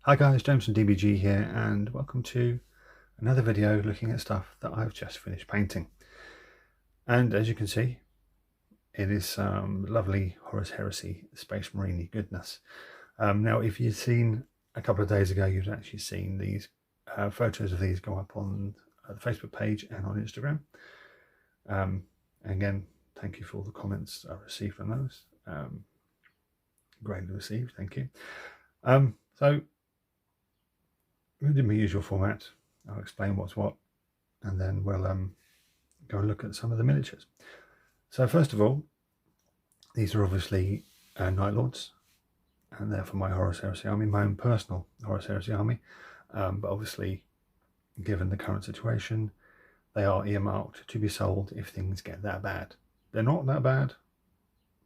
Hi guys, James from DBG here, and welcome to another video looking at stuff that I've just finished painting. And as you can see, it is some lovely Horus Heresy Space Marine goodness. Now, if you'd seen a couple of days ago, you'd actually seen these photos of these go up on the Facebook page and on Instagram. Again, thank you for all the comments I received from those. Greatly received, thank you. So we'll do my usual format. I'll explain what's what, and then we'll go and look at some of the miniatures. So first of all, these are obviously Night Lords, and they're for my Horus Heresy army, my own personal Horus Heresy army. But obviously, given the current situation, they are earmarked to be sold if things get that bad. They're not that bad,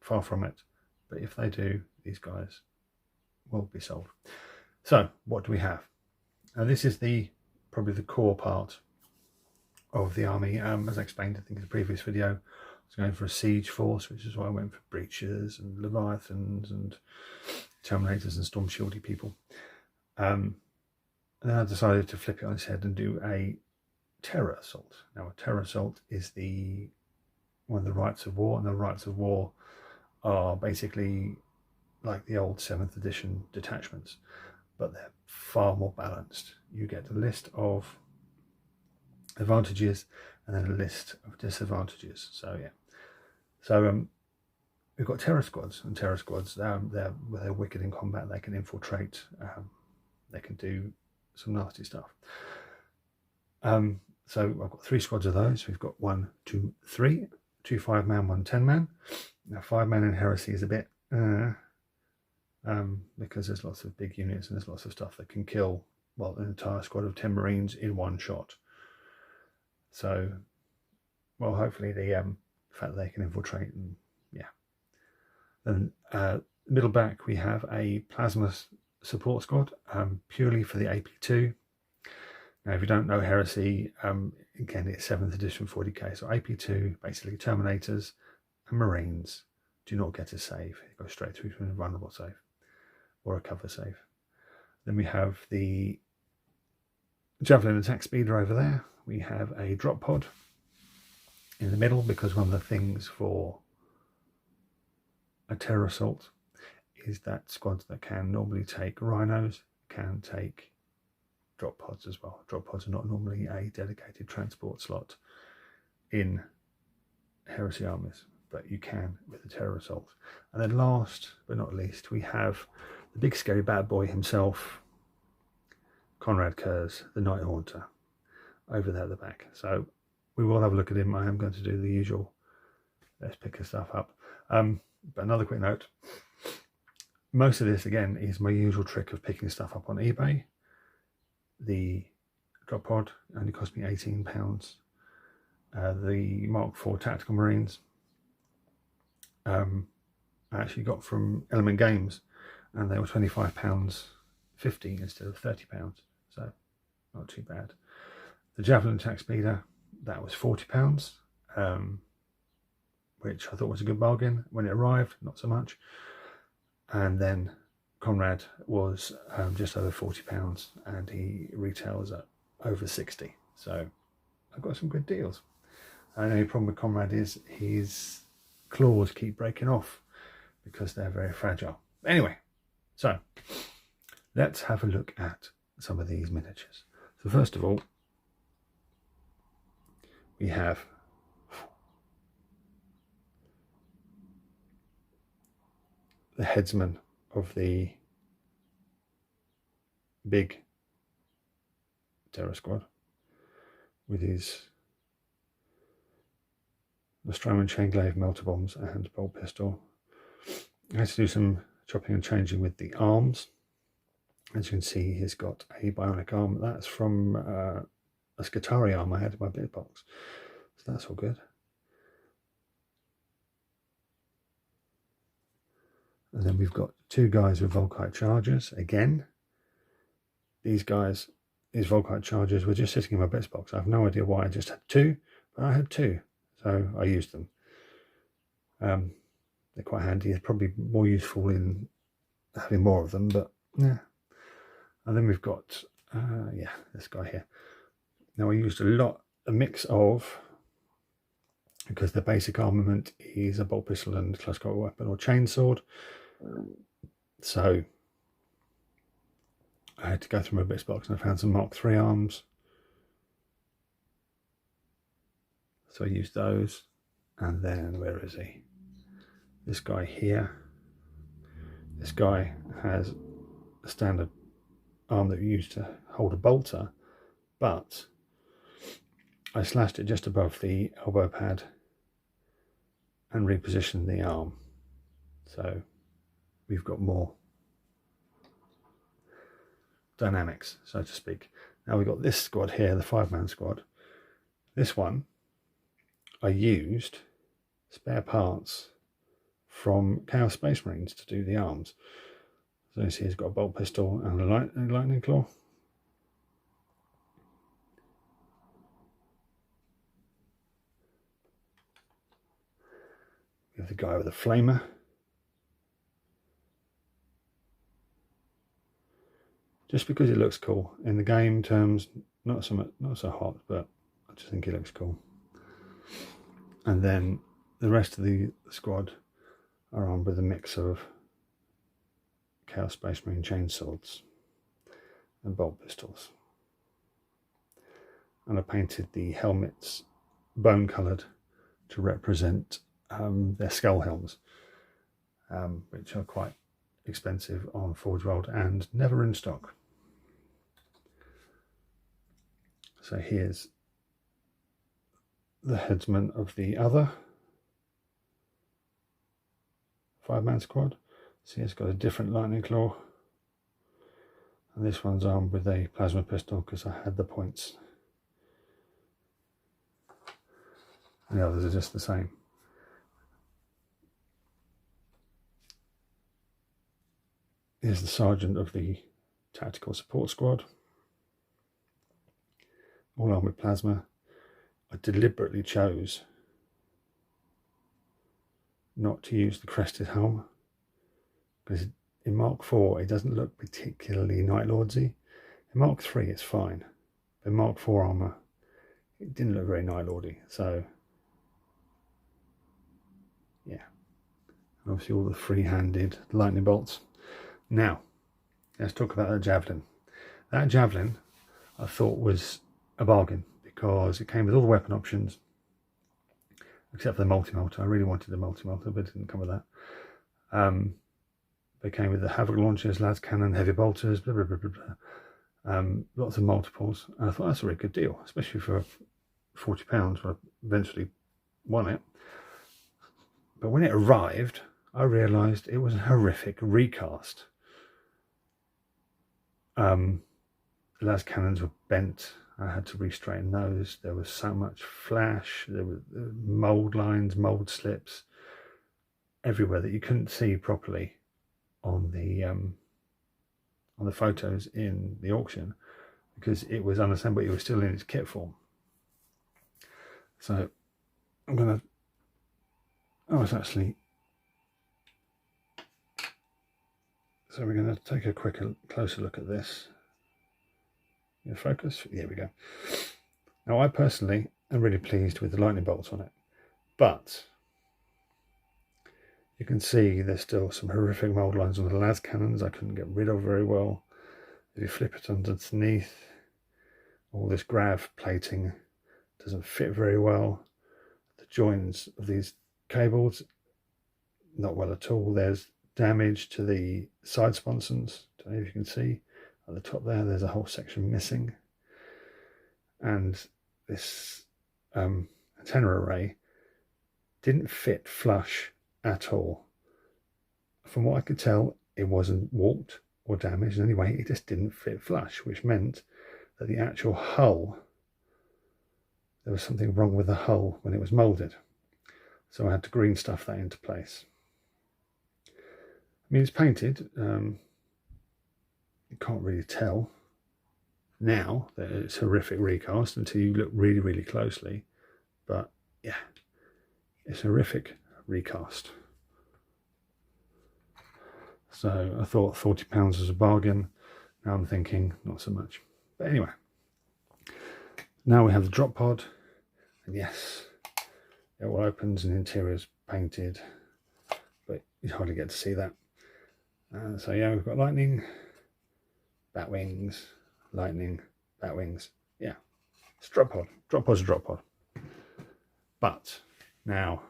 far from it, but if they do, these guys will be sold. So what do we have? This is probably the core part of the army. As I explained, I think in the previous video, I was going for a siege force, which is why I went for breachers and leviathans and terminators and storm shieldy people. And then I decided to flip it on its head and do a terror assault. Now, a terror assault is one of the rites of war, and the rites of war are basically like the old 7th edition detachments, but they're far more balanced. You get a list of advantages and then a list of disadvantages. So yeah, so we've got terror squads, and terror squads, they're wicked in combat. They can infiltrate, they can do some nasty stuff. So I've got 3 squads of those. We've got 1, 2, 3, 2 5-man, 1 10-man. Now 5-man in Heresy is a bit because there's lots of big units and there's lots of stuff that can kill, well, an entire squad of 10 Marines in one shot. So, well, hopefully the fact that they can infiltrate, and yeah. Then middle back we have a plasma support squad, purely for the AP2. Now, if you don't know Heresy, again, it's 7th edition 40k. So AP2, basically Terminators and Marines do not get a save. It goes straight through to an invulnerable save or a cover save. Then we have the Javelin attack speeder over there. We have a drop pod in the middle, because one of the things for a terror assault is that squads that can normally take rhinos can take drop pods as well. Drop pods are not normally a dedicated transport slot in Heresy armies, but you can with the terror assault. And then last but not least, we have the big scary bad boy himself, Conrad Kurz, the Night Haunter, over there at the back. So we will have a look at him. I am going to do the usual, let's pick his stuff up. But another quick note, most of this again is my usual trick of picking stuff up on eBay. The drop pod only cost me £18. The Mark IV Tactical Marines I actually got from Element Games, and they were £25.50 instead of £30, so not too bad. The Javelin attack speeder, that was £40, which I thought was a good bargain. When it arrived, not so much. And then Conrad was just over £40, and he retails at over 60. So I've got some good deals. And the only problem with Conrad is his claws keep breaking off because they're very fragile. Anyway, so let's have a look at some of these miniatures. So first of all, we have the headsman of the big terror squad with his Nostromo chain glaive, melter bombs and bolt pistol. I had to do some chopping and changing with the arms. As you can see, he's got a bionic arm. That's from a Scutari arm I had in my bit box, so that's all good. And then we've got 2 guys with Volkite chargers. Again, these guys, these Volkite chargers were just sitting in my bits box. I have no idea why I just had 2, but I had 2, so I used them. They're quite handy. It's probably more useful in having more of them, but yeah. And then we've got, yeah, this guy here. Now I used a mix of, because the basic armament is a bolt pistol and close combat weapon or chainsword. So I had to go through my bits box and I found some Mark III arms. So I used those. And then, where is he? This guy here. This guy has a standard arm that you use to hold a bolter, but I slashed it just above the elbow pad and repositioned the arm. So we've got more dynamics, so to speak. Now we've got this squad here, the 5-man squad. This one, I used spare parts from Chaos Space Marines to do the arms. So you see he's got a bolt pistol and a lightning claw. We have the guy with the flamer. Just because it looks cool. In the game terms, not so hot, but I just think it looks cool. And then the rest of the squad are armed with a mix of Chaos Space Marine chainswords and bolt pistols. And I painted the helmets bone coloured to represent their skull helms, which are quite expensive on Forge World and never in stock. So here's the headsman of the other 5-man squad. See, it's got a different lightning claw, and this one's armed with a plasma pistol because I had the points, and the others are just the same. Here's the sergeant of the tactical support squad, all armed with plasma. I deliberately chose not to use the crested helm because in Mark IV it doesn't look particularly Night Lordsy. In Mark III it's fine, but in Mark IV armour it didn't look very Night Lordy. So yeah, and obviously all the free-handed lightning bolts. Now let's talk about the Javelin. That Javelin I thought was a bargain because it came with all the weapon options except for the multi-melter. I really wanted the multi-melter, but it didn't come with that. They came with the Havoc launchers, las cannon, heavy bolters, blah, blah, blah, blah, blah. Lots of multiples. And I thought that's a really good deal, especially for £40 when I eventually won it. But when it arrived, I realised it was a horrific recast. The las cannons were bent. I had to re-straighten those. There was so much flash. There were mould lines, mould slips everywhere that you couldn't see properly on the photos in the auction because it was unassembled. It was still in its kit form. So I'm gonna. Oh, it's actually. So we're going to take a closer look at this. Focus. Here we go. Now I personally am really pleased with the lightning bolts on it, but you can see there's still some horrific mould lines on the las cannons I couldn't get rid of very well. If you flip it underneath, all this grav plating doesn't fit very well. The joins of these cables, not well at all. There's damage to the side sponsons. Don't know if you can see. At the top there's a whole section missing, and this antenna array didn't fit flush at all. From what I could tell, it wasn't warped or damaged in any way. It just didn't fit flush, which meant that the actual hull, there was something wrong with the hull when it was moulded. So I had to green stuff that into place. I mean, it's painted. You can't really tell now that it's a horrific recast until you look really, really closely. But yeah, it's a horrific recast. So I thought £40 was a bargain. Now I'm thinking not so much. But anyway, now we have the drop pod, and yes, it all opens and the interior's painted, but you hardly get to see that. So yeah, we've got lightning, bat wings, lightning, bat wings. Yeah, it's drop pod. Drop pod's a drop pod. But now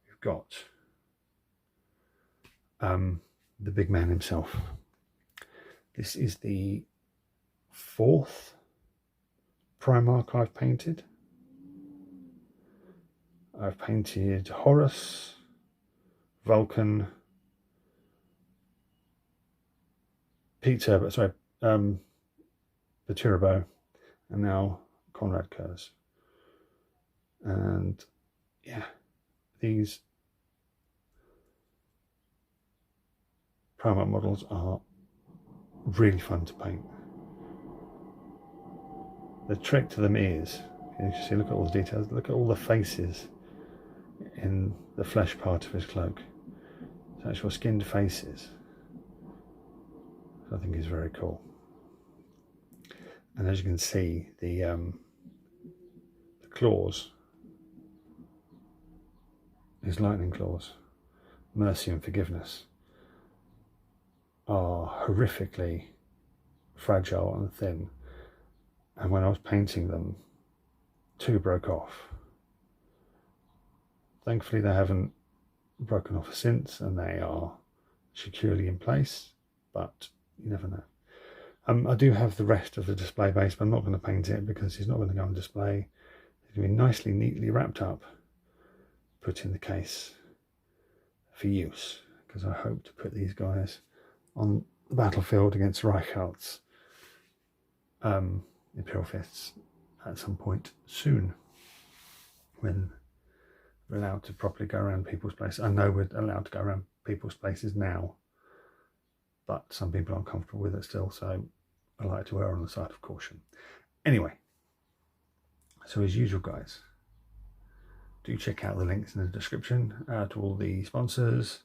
we've got the big man himself. This is the 4th Primarch I've painted. I've painted Horus, Vulcan, Peter, Turbo, and now Conrad Kurz. And yeah, these Primarch models are really fun to paint. The trick to them is, you see, look at all the details, look at all the faces in the flesh part of his cloak. It's actual skinned faces. I think is very cool. And as you can see, the claws, his lightning claws, mercy and forgiveness, are horrifically fragile and thin. And when I was painting them, 2 broke off. Thankfully they haven't broken off since, and they are securely in place, but you never know. I do have the rest of the display base, but I'm not going to paint it because he's not going to go on display. It's going to be nicely, neatly wrapped up, put in the case for use, because I hope to put these guys on the battlefield against Reichart's Imperial Fists at some point soon, when we're allowed to properly go around people's places. I know we're allowed to go around people's places now, but some people aren't comfortable with it still, so I like to err on the side of caution. Anyway, so as usual, guys, do check out the links in the description to all the sponsors,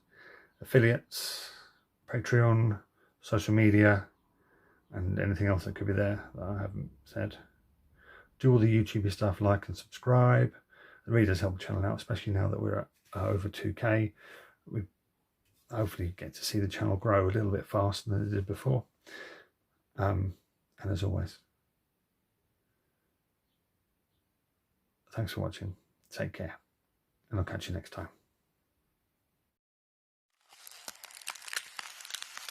affiliates, Patreon, social media, and anything else that could be there that I haven't said. Do all the YouTube stuff, like and subscribe. The readers help the channel out, especially now that we're at over 2K. We hopefully get to see the channel grow a little bit faster than it did before. And as always, thanks for watching. Take care, and I'll catch you next time.